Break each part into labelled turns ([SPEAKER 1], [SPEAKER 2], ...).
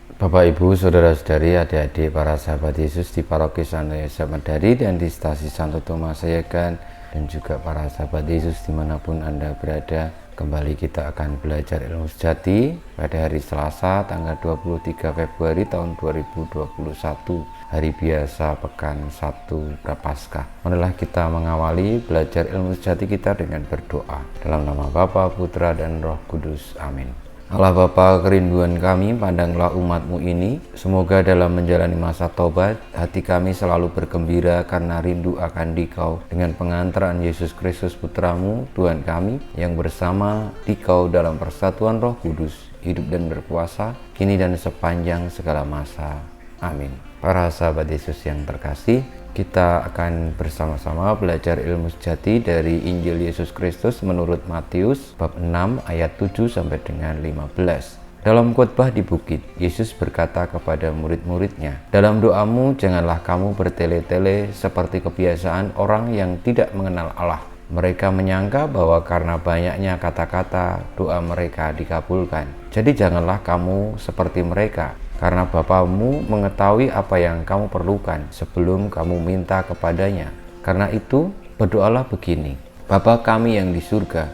[SPEAKER 1] Bapak, Ibu, Saudara-saudari, adik-adik, para sahabat Yesus di Paroki Santo Yosef Medari dan di Stasi Santo Thomas Sayegan, dan juga para sahabat Yesus dimanapun Anda berada. Kembali kita akan belajar ilmu sejati pada hari Selasa tanggal 23 Februari tahun 2021, hari biasa pekan 1 Prapaskah. Marilah kita mengawali belajar ilmu sejati kita dengan berdoa. Dalam nama Bapa, Putra, dan Roh Kudus. Amin. Allah Bapa, kerinduan kami, pandanglah umat-Mu ini. Semoga dalam menjalani masa tobat, hati kami selalu bergembira karena rindu akan Dikau dengan pengantaran Yesus Kristus Putra-Mu, Tuhan kami, yang bersama Dikau dalam persatuan Roh Kudus, hidup dan berkuasa, kini dan sepanjang segala masa. Amin. Para sahabat Yesus yang terkasih, kita akan bersama-sama belajar ilmu sejati dari Injil Yesus Kristus menurut Matius bab 6 ayat 7 sampai dengan 15. Dalam khotbah di bukit, Yesus berkata kepada murid-muridnya, "Dalam doamu janganlah kamu bertele-tele seperti kebiasaan orang yang tidak mengenal Allah. Mereka menyangka bahwa karena banyaknya kata-kata, doa mereka dikabulkan. Jadi janganlah kamu seperti mereka, karena Bapamu mengetahui apa yang kamu perlukan sebelum kamu minta kepadanya. Karena itu, berdoalah begini: Bapa kami yang di surga,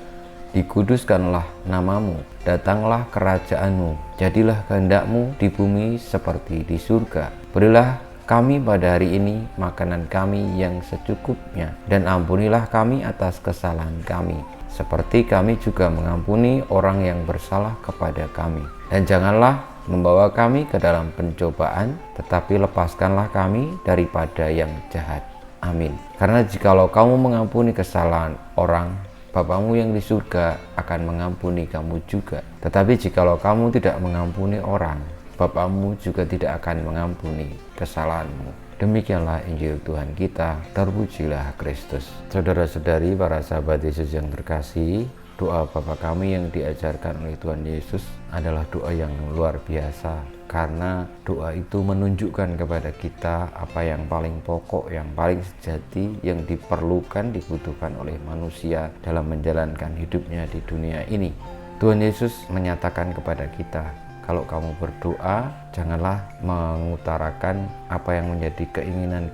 [SPEAKER 1] dikuduskanlah namamu, datanglah kerajaanmu, jadilah kehendak-Mu di bumi seperti di surga. Berilah kami pada hari ini makanan kami yang secukupnya, dan ampunilah kami atas kesalahan kami, seperti kami juga mengampuni orang yang bersalah kepada kami. Dan janganlah membawa kami ke dalam pencobaan, tetapi lepaskanlah kami daripada yang jahat. Amin. Karena jikalau kamu mengampuni kesalahan orang, Bapamu yang di surga akan mengampuni kamu juga. Tetapi jikalau kamu tidak mengampuni orang, Bapamu juga tidak akan mengampuni kesalahanmu." Demikianlah Injil Tuhan kita, terpujilah Kristus. Saudara-saudari, para sahabat Yesus yang terkasih, doa Bapa kami yang diajarkan oleh Tuhan Yesus adalah doa yang luar biasa, karena doa itu menunjukkan kepada kita apa yang paling pokok, yang paling sejati, yang dibutuhkan oleh manusia dalam menjalankan hidupnya di dunia ini. Tuhan Yesus menyatakan kepada kita, kalau kamu berdoa, janganlah mengutarakan apa yang menjadi keinginan,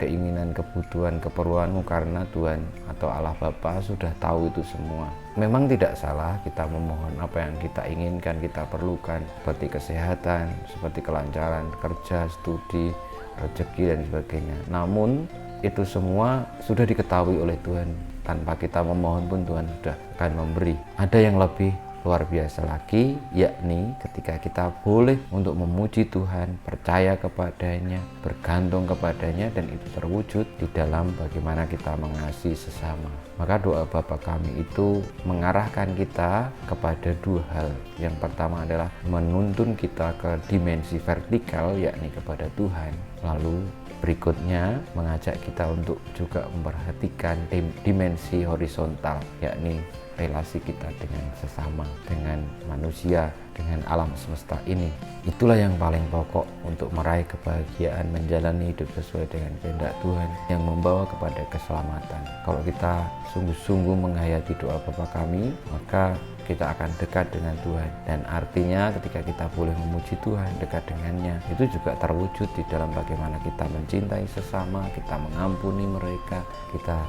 [SPEAKER 1] kebutuhan, keperluanmu, karena Tuhan atau Allah Bapa sudah tahu itu semua. Memang tidak salah kita memohon apa yang kita inginkan, kita perlukan, seperti kesehatan, seperti kelancaran kerja, studi, rezeki, dan sebagainya. Namun, itu semua sudah diketahui oleh Tuhan. Tanpa kita memohon pun Tuhan sudah akan memberi. Ada yang lebih luar biasa lagi, yakni ketika kita boleh untuk memuji Tuhan, percaya kepadanya, bergantung kepadanya, dan itu terwujud di dalam bagaimana kita mengasihi sesama. Maka doa Bapa kami itu mengarahkan kita kepada dua hal. Yang pertama adalah menuntun kita ke dimensi vertikal, yakni kepada Tuhan. Lalu berikutnya mengajak kita untuk juga memperhatikan dimensi horizontal, yakni relasi kita dengan sesama, dengan manusia, dengan alam semesta ini. Itulah yang paling pokok untuk meraih kebahagiaan, menjalani hidup sesuai dengan kehendak Tuhan yang membawa kepada keselamatan. Kalau kita sungguh-sungguh menghayati doa Bapa kami, maka kita akan dekat dengan Tuhan. Dan artinya ketika kita boleh memuji Tuhan, dekat dengannya, itu juga terwujud di dalam bagaimana kita mencintai sesama, kita mengampuni mereka, kita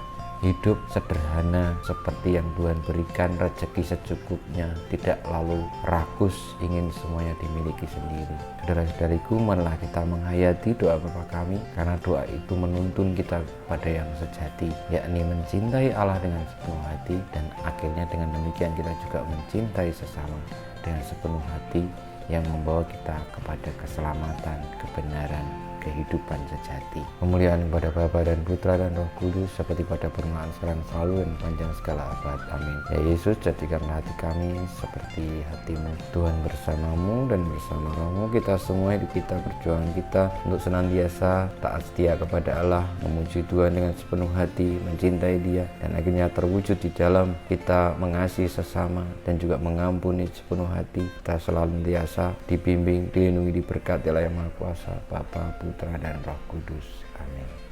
[SPEAKER 1] hidup sederhana seperti yang Tuhan berikan, rezeki secukupnya, tidak lalu rakus ingin semuanya dimiliki sendiri. Saudara-saudariku, marilah kita menghayati doa Bapa kami, karena doa itu menuntun kita pada yang sejati, yakni mencintai Allah dengan sepenuh hati, dan akhirnya dengan demikian kita juga mencintai sesama dengan sepenuh hati, yang membawa kita kepada keselamatan, kebenaran, kehidupan sejati. Kemuliaan kepada Bapa dan Putra dan Roh Kudus, seperti pada permulaan sekarang, selalu, dan panjang segala abad. Amin. Ya Yesus, jadikanlah hati kami seperti hati-Mu. Tuhan bersamamu dan bersama rohmu, kita semua hidup kita, perjuangan kita untuk senantiasa taat setia kepada Allah, memuji Tuhan dengan sepenuh hati, mencintai Dia, dan akhirnya terwujud di dalam kita mengasihi sesama dan juga mengampuni sepenuh hati. Kita senantiasa dibimbing, dilindungi, diberkati oleh Yang Maha Kuasa, Bapa, Putra, dan Roh Kudus. Amin.